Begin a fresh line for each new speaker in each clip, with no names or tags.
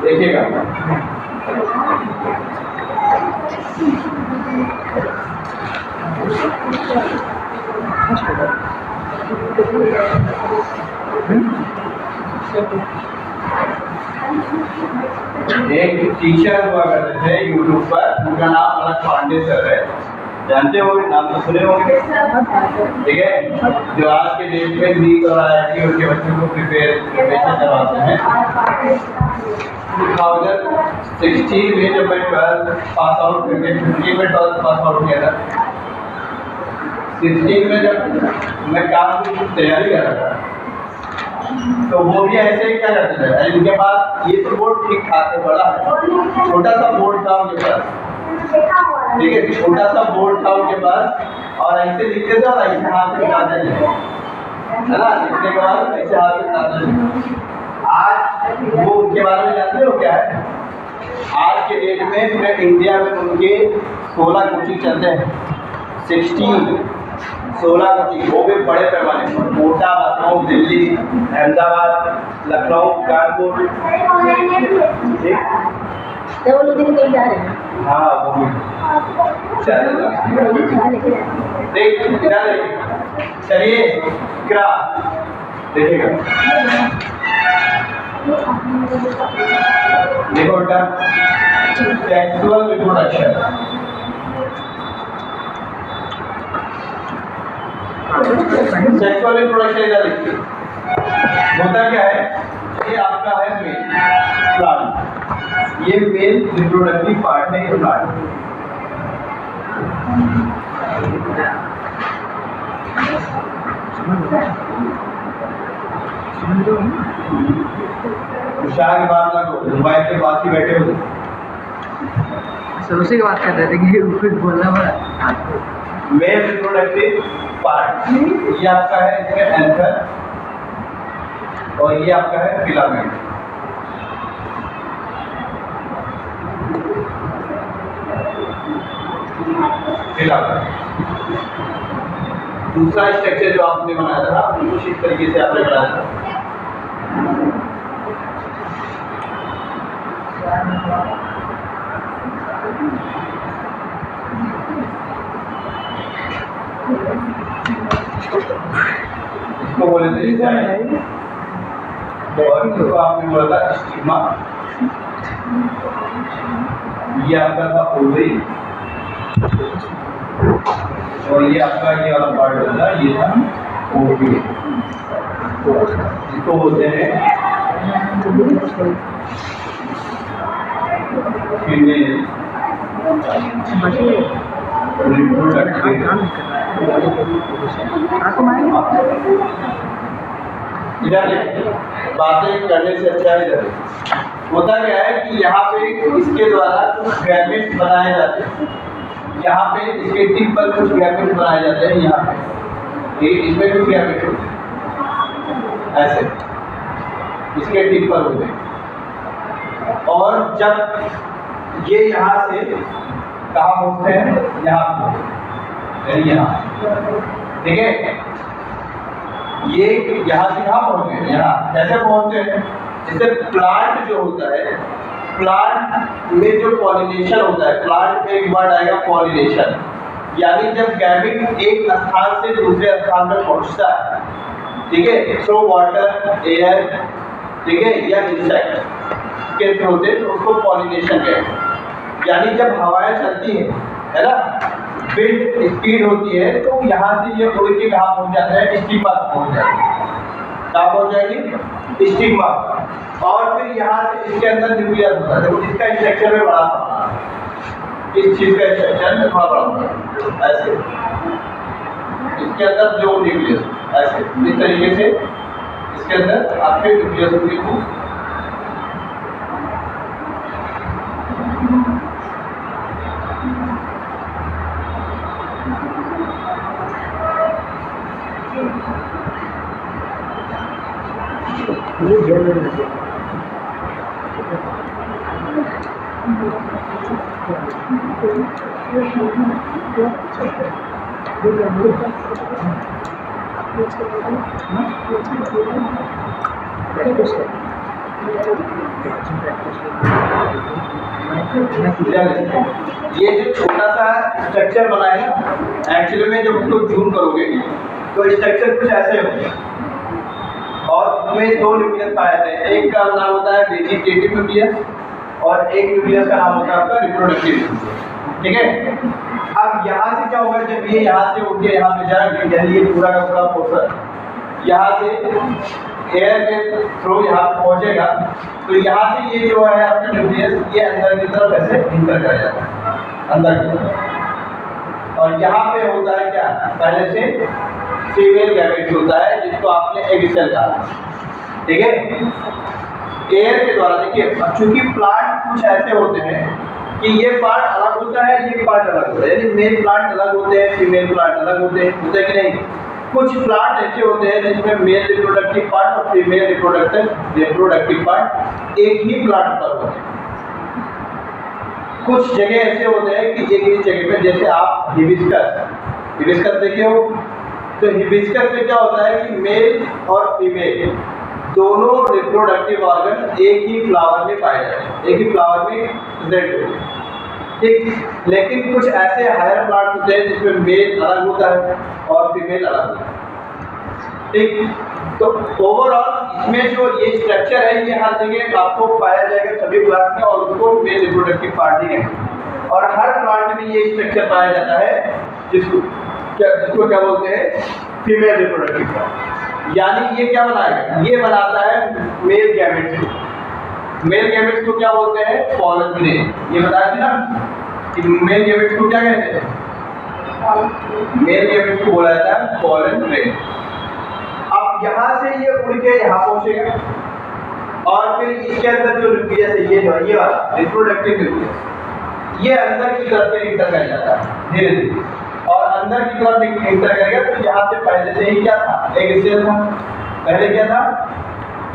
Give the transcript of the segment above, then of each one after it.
देखिएगा एक टीचर हुआ करते थे यूट्यूब पर, उनका नाम अलग पांडे सर है, जानते हो, नाम तो सुने होंगे, ठीक है, जो आज के डेट में नीट और IIT उनके बच्चों को प्रिपरेशन करवाते हैं। 2016 में जब मैं 12 पास आउट करके 15 में 12 पास आउट किया था, 16 में जब मैं काम की तैयारी कर रहा था, तो वो भी ऐसे ही क्या करते थे, इनके पास ये तो बोर्ड ठीक ठाक है, बड़ा है, छोटा सा बोर्ड था उनके पास, ठीक है, छोटा सा बोर्ड था उनके पास, और ऐसे लिखते थे और ऐसे हाथ से उठाते थे, है ना, लिखने के बाद ऐसे हाथ से उठाते थे। आज वो उनके बारे में जानते हो क्या है? आज के डेट में पूरे इंडिया में उनके 16 कोचिंग चलते हैं, 16 कोचिंग, वो भी बड़े पैमाने पर, कोटा, लखनऊ, दिल्ली, अहमदाबाद, लखनऊ, कानपुर,
तो वो लोग दिन कहीं जा रहे हैं।
हाँ वो भी देख कितना चलिए क्या देखिएगा, देखो बेटा, सेक्सुअल रिप्रोडक्शन, सेक्सुअल रिप्रोडक्शन इधर देखिए, होता क्या है, ये आपका है मेल प्लांट, ये मेल रिप्रोडक्टिव पार्ट है, ये प्लांट, की बात ना करो, मोबाइल के पास ही बैठे हो,
सर उसी की बात कर रहे थे कि कुछ बोलना पड़ा।
मेल रिप्रोडक्टिव पार्ट, ये आपका है इसमें एंथर, और ये आपका है फिलामेंट, दूसरा स्ट्रक्चर जो आपने बनाया था, कुछ इस तरीके से आपने बनाया था, इसको बोले थे और इसको आपने बोला था स्टिग्मा, ये आपका था ओवरी, और ये आपका ये वाला पार्ट होता है, ये था ओवरी, इसको बोलते हैं फीमेल रिप्रोडक्टिव। इधर बातें करने से अच्छा है, इधर होता क्या है कि यहाँ पे इसके द्वारा कुछ गैमेट्स बनाए जाते हैं, यहाँ पे इसके टिप पर कुछ गैमेट्स बनाए जाते हैं, यहाँ पे ये इसमें कुछ गैमेट्स होते हैं ऐसे, इसके टिप पर होते हैं, और जब ये यहाँ से कहाँ पहुँचते हैं, यहाँ, ठीक है, ये यहाँ से कहाँ पहुँचते हैं, यहाँ कैसे पहुँचते हैं, जैसे प्लांट जो होता है, प्लांट में जो पॉलिनेशन होता है, प्लांट में एक वर्ड आएगा पॉलिनेशन, यानी जब गैमेट एक स्थान से दूसरे स्थान पर पहुँचता है, ठीक है, थ्रू वाटर, एयर, ठीक है, या इंसेक्ट के थ्रू से, तो उसको पॉलिनेशन कहते हैं। यानी जब हवाएं चलती है ना, विंड स्पीड होती है, तो यहाँ से ये उड़ के कहाँ पहुँच जाता है, स्टिग्मा पहुँच जाता है, कहाँ पहुँच जाएगी, स्टिग्मा, और फिर यहाँ से इसके अंदर न्यूक्लियस होता है, देखो इसका स्ट्रक्चर में बड़ा सा, इस चीज का स्ट्रक्चर में थोड़ा बड़ा होता है, ऐसे इसके अंदर जो न्यूक्लियस ऐसे इस तरीके से इसके अंदर आपके न्यूक्लियस होगी,
प्रैक्टिस
ये जो छोटा सा स्ट्रक्चर बना है ना, एक्चुअली में जब उसको जूम करोगे तो स्ट्रक्चर कुछ ऐसे होते हैं और इसमें दो न्यूक्लियस पाए जाते हैं। एक का नाम होता है वेजिटेटिव न्यूक्लियस और एक न्यूक्लियस का नाम होता है आपका रिप्रोडक्टिव न्यूक्लियस। ठीक है, अब यहाँ से क्या होगा, जब ये यहाँ से उठ के यहाँ पे जाएंगे, यानी ये पूरा का पूरा पोर्शन यहाँ से एयर के थ्रू यहाँ पे पहुँचेगा, तो यहाँ से ये जो है आपका न्यूक्लियस ये अंदर की तरफ ऐसे इंटर कर जाता है अंदर की तरफ। और यहाँ पे होता है क्या, पहले से फीमेल गैमेट्स होता है जिसको आपने एग सेल कहा। ठीक है, एयर के द्वारा देखिए, चूंकि प्लांट कुछ ऐसे होते हैं कि ये पार्ट अलग होता है, ये पार्ट अलग होता है, यानी मेल प्लांट अलग होते हैं, फीमेल प्लांट अलग होते हैं, होता है कि नहीं। कुछ प्लांट ऐसे होते हैं जिसमें मेल रिप्रोडक्टिव पार्ट और फीमेल रिप्रोडक्टिव पार्ट एक ही प्लांट पर होते हैं। कुछ जगह ऐसे होते हैं कि एक ही जगह पे, जैसे आप हिबिस्कस देखे हो, तो हिबिस्कस में क्या होता है कि मेल और फीमेल दोनों रिप्रोडक्टिव ऑर्गन एक ही फ्लावर में पाए जाते हैं, एक ही फ्लावर में प्रेजेंट होते हैं। ठीक, लेकिन कुछ ऐसे हायर प्लांट होते हैं जिसमें मेल अलग होता है और फीमेल अलग होता है। ठीक, तो ओवरऑल इसमें जो ये स्ट्रक्चर है ये हर जगह आपको पाया जाएगा सभी प्लांट में, और उसको मेल रिप्रोडक्टिव पार्ट ही है। और हर प्लांट में ये स्ट्रक्चर पाया जाता है जिसको क्या बोलते हैं, फीमेल रिप्रोडक्टिव पार्ट। यानी ये क्या बनाएगा, ये बनाता है मेल गैमेट्स को। मेल गैमेट्स को क्या बोलते हैं, पॉलन ग्रेन। ये बताया था ना कि मेल गैमेट्स को क्या कहते हैं, मेल गैमेट्स को बोला जाता है पॉलन ग्रेन। अब यहाँ से ये उड़ के यहाँ पहुँचेगा और फिर इसके अंदर जो न्यूक्लियस है, ये जो ये वाला रिप्रोडक्टिव न्यूक्लियस, ये अंदर की तरफ से इंटर कर जाता है धीरे धीरे, और अंदर की तरफ इंटर करेगा। तो यहाँ से पहले से ही क्या था, एग सेल था। पहले क्या था,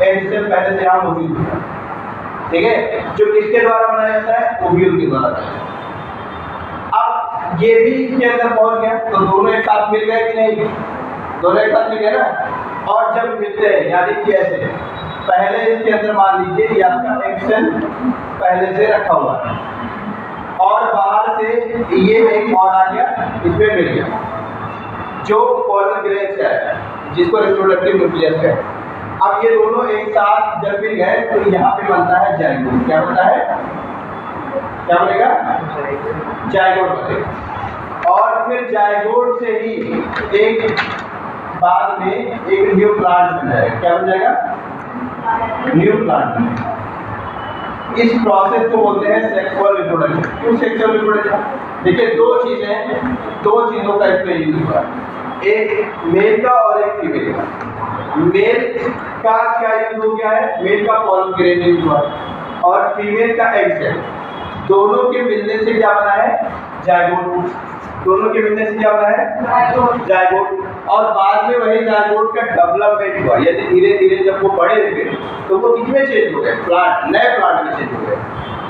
एग सेल पहले से यहाँ मौजूद था। ठीक है, जो किसके द्वारा बनाया जाता है, ओव्यूल के द्वारा। अब ये भी इसके अंदर पहुंच गया, तो दोनों एक साथ मिल गए कि नहीं, दोनों एक साथ मिल गए ना। और जब मिलते हैं, यानी कि ऐसे पहले इसके अंदर मान लीजिए ये आपका एग सेल पहले से रखा हुआ है और बाहर से ये एक और आ गया, इसमें मिल गया जो पॉलन ग्रेन है, जिसको रिप्रोडक्टिव न्यूक्लियस है। अब ये दोनों एक साथ जब मिल गए तो यहाँ पे बनता है जाइगोट। क्या बनता है, क्या बनेगा, जाइगोट बनेगा। और फिर जाइगोट से ही एक बाद में एक न्यू प्लांट बन जाएगा। क्या बन जाएगा, न्यू प्लांट। इस प्रोसेस को बोलते हैं सेक्सुअल रिप्रोडक्शन। क्यों सेक्सुअल रिप्रोडक्शन, देखिए दो चीजों का इसमें यूज हुआ है, एक मेल का और एक फीमेल का। मेल का क्या यूज हो गया है, मेल का पॉलन ग्रेन यूज हुआ है, और फीमेल का एग सेल। दोनों के मिलने से क्या बना है, जाइगोट। दोनों के मिलने से क्या बना है, जाइगोट। और बाद में वही जाइगोट का डेवलपमेंट हुआ, यानी धीरे धीरे जब वो बड़े हुए तो वो किसमें चेंज हो गए, प्लांट, नए प्लांट में चेंज हो गए।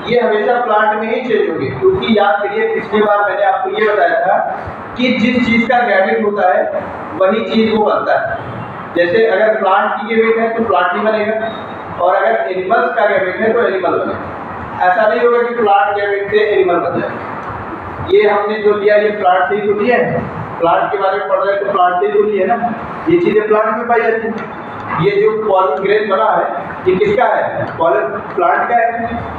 ये हमेशा प्लांट में ही चेंज होगी, क्योंकि याद करिए पिछली बार मैंने आपको ये बताया था कि जिस चीज का गैमेट होता है वही चीज वो बनता है। जैसे अगर प्लांट की गैमेट है तो प्लांट ही बनेगा, और अगर एनिमल्स का गैमेट है तो एनिमल बनेगा। ऐसा नहीं होगा कि प्लांट गैमेट से एनिमल बन जाए। ये हमने जो लिया ये प्लांट से ही तो लिया है, प्लांट के बारे में पढ़ रहे हैं तो प्लांट से ही तो लिया है ना, ये चीजें प्लांट में पाई जाती हैं। ये जो पॉलन ग्रेन बना है ये किसका है, पॉलन प्लांट का है।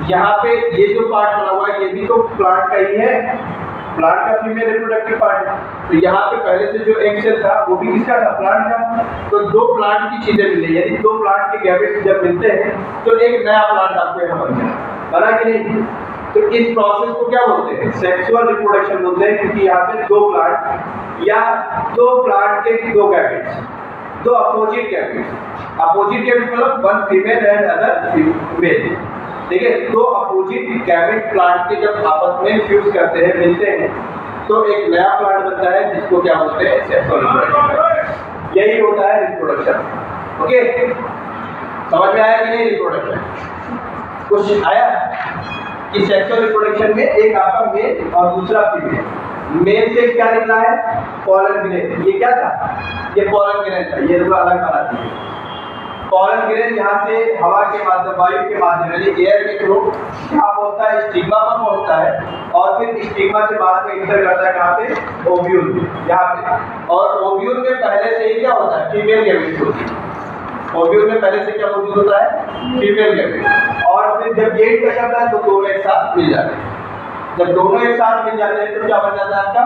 यहाँ पे ये जो पार्ट बना हुआ है ये भी तो प्लांट का ही है, प्लांट का फीमेल रिप्रोडक्टिव पार्ट है। तो यहाँ पे पहले से जो एग सेल था वो भी किसका था, प्लांट का। तो दो प्लांट की चीजें मिल रही है, यानी दो प्लांट के गैमेट्स जब मिलते हैं तो एक नया प्लांट आपको यहाँ बन गया, बना कि नहीं। तो इस प्रोसेस को क्या बोलते हैं, सेक्सुअल रिप्रोडक्शन बोलते हैं, क्योंकि यहाँ पे दो प्लांट या दो प्लांट के दो गैमेट्स, दो अपोजिट गैमेट्स। अपोजिट गैमेट्स मतलब one female and other male. ठीक है, दो अपोजिट गैमेट प्लांट के जब आपस में फ्यूज करते हैं, मिलते हैं, तो एक नया प्लांट बनता है जिसको क्या बोलते हैं, सेक्सुअल रिप्रोडक्शन। यही होता है रिप्रोडक्शन। ओके, समझ में आया कि नहीं रिप्रोडक्शन, कुछ आया कि सेक्सुअल रिप्रोडक्शन में एक आपका मेल और दूसरा फीमेल, मेल से क्या निकला है? Pollen grain. ये क्या था? ये पॉलन ग्रेन था। ये थोड़ा अलग बना दीजिए। पॉलन ग्रेन यहाँ से हवा के माध्यम, वायु के माध्यम यानी एयर के थ्रू यहाँ पहुंचता है, स्टिग्मा पर पहुंचता है और फिर स्टिग्मा से बाद में इंटर करता है कहाँ पे? ओव्यूल में, यहाँ पे। और ओव्यूल में पहले से ही क्या होता है? फीमेल गैमेट्स होती है। ओव्यूल में पहले से क्या मौजूद होता है? Female gametes. और फिर जब गेट कर जाता है तो दोनों एक साथ मिल जाते हैं। जब दोनों एक साथ मिल जाते हैं तो क्या बन जाता है? आपका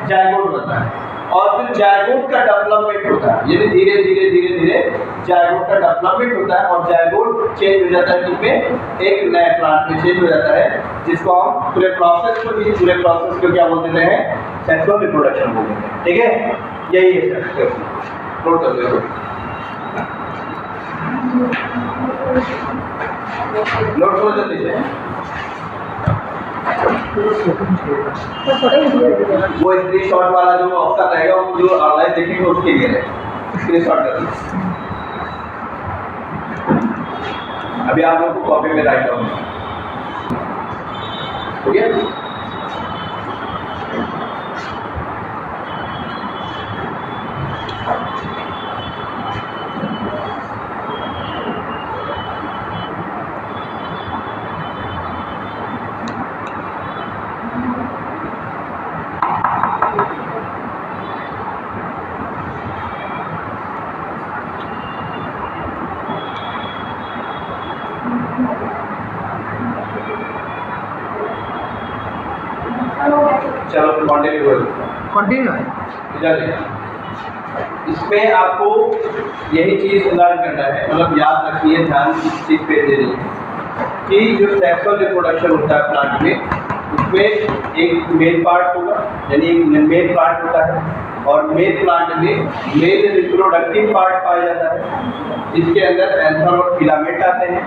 जायगोट बनता है। और फिर जायगोट का डेवलपमेंट होता है, यानी धीरे धीरे धीरे धीरे जायगोट का डेवलपमेंट होता है और जायगोट चेंज हो जाता है जिसमें एक नए प्लांट में चेंज हो जाता है, जिसको हम पूरे प्रोसेस को क्या बोल देते हैं? सेक्सुअल रिप्रोडक्शन बोल देते हैं। ठीक है, यही है सर। नोट कर लो, नोट करो जल्दी से। वो स्क्रीनशॉट वाला जो ऑप्शन रहेगा वो जो ऑनलाइन देखेंगे उसके लिए है, स्क्रीनशॉट कर लो। अभी आप लोग को कॉपी में राइट डाउन हो गया। चलो
कंटिन्यू है।
इसमें आपको यही चीज लर्न करना है, मतलब याद रखिए, ध्यान इस चीज पे दे रही है कि जो सेक्सुअल रिप्रोडक्शन होता है प्लांट में, उसमें एक मेल पार्ट होगा, यानी एक मेल प्लांट होता है और मेल प्लांट में मेल रिप्रोडक्टिव पार्ट पाया जाता है, जिसके अंदर एंथर और फिलामेंट आते हैं।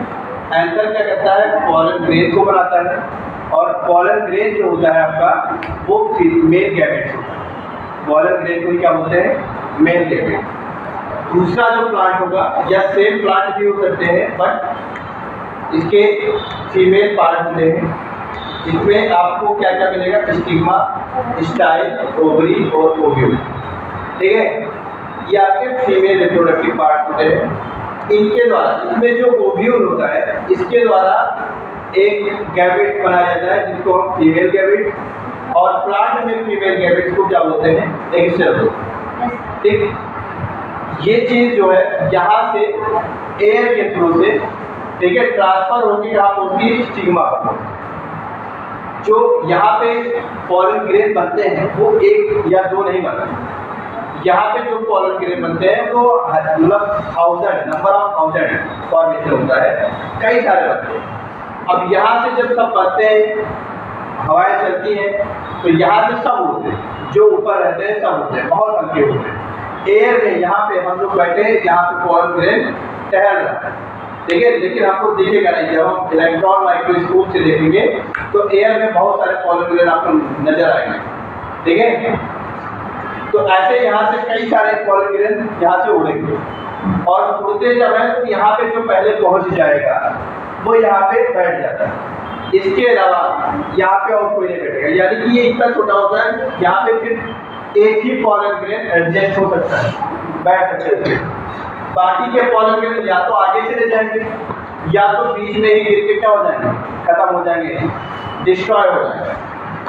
एंथर क्या करता है? पॉलन ग्रेन को बनाता है और पॉलन ग्रेन जो होता है आपका वो मेल गैमेट्स होता है। पॉलन ग्रेन को क्या बोलते हैं? Male gamete. दूसरा जो प्लांट होगा या सेम प्लांट भी हो सकते हैं बट इसके फीमेल पार्ट होते हैं, इसमें आपको क्या क्या मिलेगा? स्टिग्मा, स्टाइल, ओवरी और ओव्यूल। ठीक है, ये आपके फीमेल रिप्रोडक्टिव पार्ट होते हैं। इनके द्वारा, इसमें जो ओव्यूल होता है इसके द्वारा एक गैमेट बनाया जाता है जिसको हम फीमेल गैमेट, और प्लांट में फीमेल गैमेट को क्या बोलते हैं? एग सेल बोलते हैं। ठीक, ये चीज जो है यहाँ से एयर के थ्रू से, ठीक है, ट्रांसफर होकर कहाँ पहुंचती है? स्टिग्मा पर। जो यहाँ पे पॉलन ग्रेन बनते हैं वो एक या दो नहीं बनते, यहाँ पे जो पॉलन ग्रेन बनते हैं वो मतलब 1000 नंबर ऑफ 1000 फॉर्मेशन होता है, कई सारे बनते हैं। अब यहाँ से जब सब बनते हैं, हवाएं चलती हैं तो यहाँ से सब उड़ते हैं, जो ऊपर रहते हैं सब उड़ते हैं, बहुत हल्के होते हैं। एयर में यहाँ पे हम लोग बैठे हैं, यहाँ पे पॉलन ग्रेन टहल रहा है, ठीक है, लेकिन आपको दिखेगा नहीं। जब हम इलेक्ट्रॉन माइक्रोस्कोप से देखेंगे तो एयर में बहुत सारे पॉलन ग्रेन आपको नजर आएंगे। ठीक है, तो ऐसे यहाँ से कई सारे पॉलन ग्रेन यहाँ से उड़ेंगे और उड़ते जब है तो यहाँ पे जो पहले पहुँच जाएगा वो यहाँ पे बैठ जाता है। इसके अलावा यहाँ पे और कोई नहीं बैठेगा, यानी कि ये इतना छोटा होता है, यहाँ पे फिर एक ही पॉलन ग्रेन एडजस्ट हो सकता है, बैठ सकते हैं। बाकी के पॉलन ग्रेन या तो आगे चले जाएंगे या तो बीच में ही गिर के क्या हो जाएंगे? खत्म हो जाएंगे, डिस्ट्रॉय हो जाएंगे।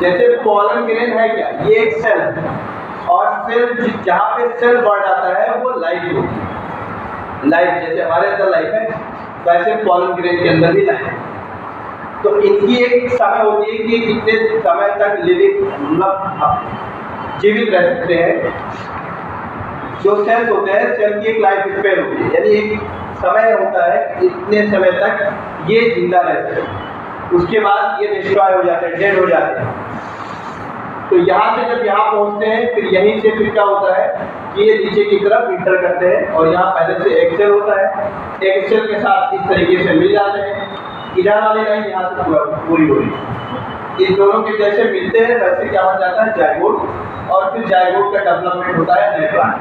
जैसे पॉलन ग्रेन है क्या? ये एक सेल है और सेल, जहाँ पे सेल वर्ड आता है वो लाइफ होती है। लाइफ जैसे हमारे अंदर लाइफ है वैसे पॉलन ग्रेन के अंदर भी लाइफ है। तो इनकी एक समय होती है कि कितने समय तक लिविंग मतलब जीवित रह सकते हैं। जो सेल्स होते हैं, सेल की एक लाइफ स्पेन होती है, यानी एक समय होता है इतने समय तक ये जिंदा रहते हैं, उसके बाद ये डिस्ट्रॉय हो जाते हैं, डेड हो जाते हैं। तो यहाँ से जब यहाँ पहुँचते हैं फिर यहीं से फिर क्या होता है कि ये नीचे की तरफ इंटर करते हैं और यहाँ पहले से एक सेल होता है, एक सेल के साथ इस तरीके से मिल जाते हैं। इधर वाली लाइन यहाँ से पूरी हो रही, इन दोनों के जैसे मिलते हैं वैसे क्या बन जाता है? जायगोट, और फिर जायगोट का डेवलपमेंट होता है नए प्लांट।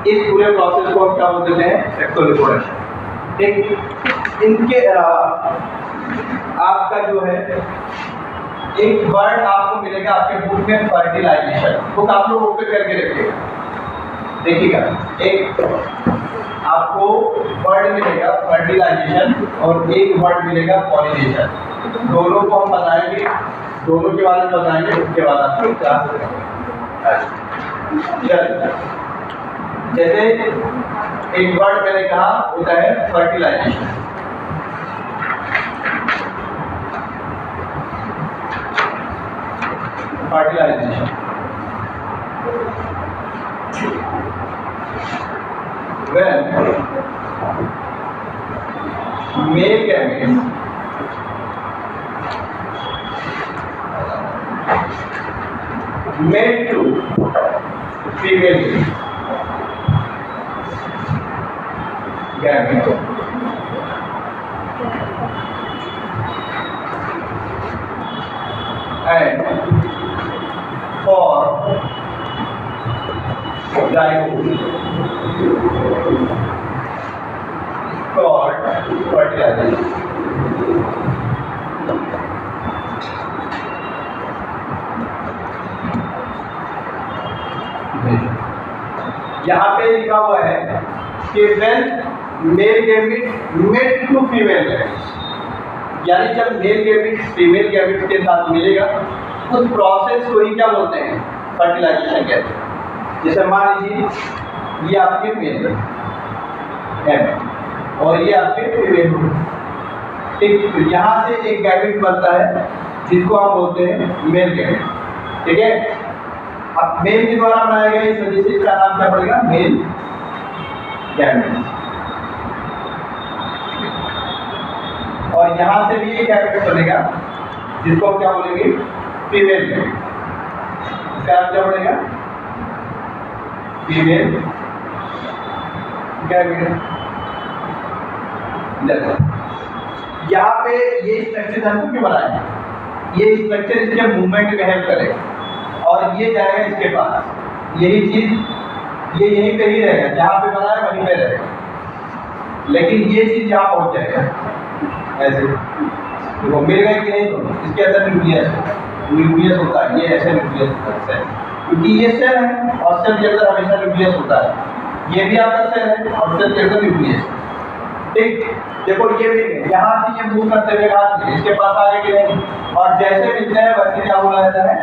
इस पूरे प्रोसेस को हम क्या बोलते हैं? Sexual reproduction. ठीक, इनके अलावा आपका जो है एक वर्ड आपको मिलेगा आपके बुक में, फर्टिलाइजेशन। बुक आप लोग ओपन करके रखिएगा, देखिएगा एक आपको वर्ड मिलेगा फर्टिलाइजेशन और एक वर्ड मिलेगा पॉलिनेशन। दोनों को हम बताएंगे, दोनों के बारे में बताएंगे, उसके बाद आपको क्लास करेंगे। चलिए, जैसे एक वर्ड मैंने कहा होता है fertilization. Fertilization when male gametes mate to female gamete and for zygote called fertilization। यहाँ पे लिखा हुआ है कि when male gamete mate to female gamete, यानी जब मेल गैमेट फीमेल गैमेट के साथ मिलेगा उस प्रोसेस को ही क्या बोलते हैं, फर्टिलाइजेशन कहते हैं। जैसे मान लीजिए ये आपके मेल है और ये आपके फीमेल है, ठीक। तो यहाँ से एक गैमेट बनता है जिसको हम बोलते हैं मेल गैमेट, ठीक है। अब मेल के द्वारा बनाया गया इस वजह से इसका नाम क्या पड़ेगा, मेल गैमेट। और यहाँ से भी एक गैमेट बनेगा जिसको हम क्या बोलेंगे, फीमेल गैमेट। इसका नाम क्या पड़ेगा, फीमेल गैमेट। यहाँ पे ये स्ट्रक्चर जानते क्यों बनाया है, ये स्ट्रक्चर इसके मूवमेंट में हेल्प करेगा और ये जाएगा इसके पास, यही चीज ये यहीं पे ही रहेगा, जहाँ पे बनाया वहीं पे रहेगा, लेकिन ये चीज यहाँ पहुंच जाएगा ऐसे। देखो मिल गए कि नहीं, तो इसके अंदर न्यूक्लियस होता है, ये ऐसे न्यूक्लियस होता है क्योंकि ये सेल है और सेल के अंदर हमेशा न्यूक्लियस होता है। ये भी आपका सेल है और सेल के अंदर न्यूक्लियस, ठीक। देखो ये भी यहाँ से ये मूव करते हुए इसके पास आगे कि नहीं, और जैसे मिलते हैं वैसे क्या बोला जाता है,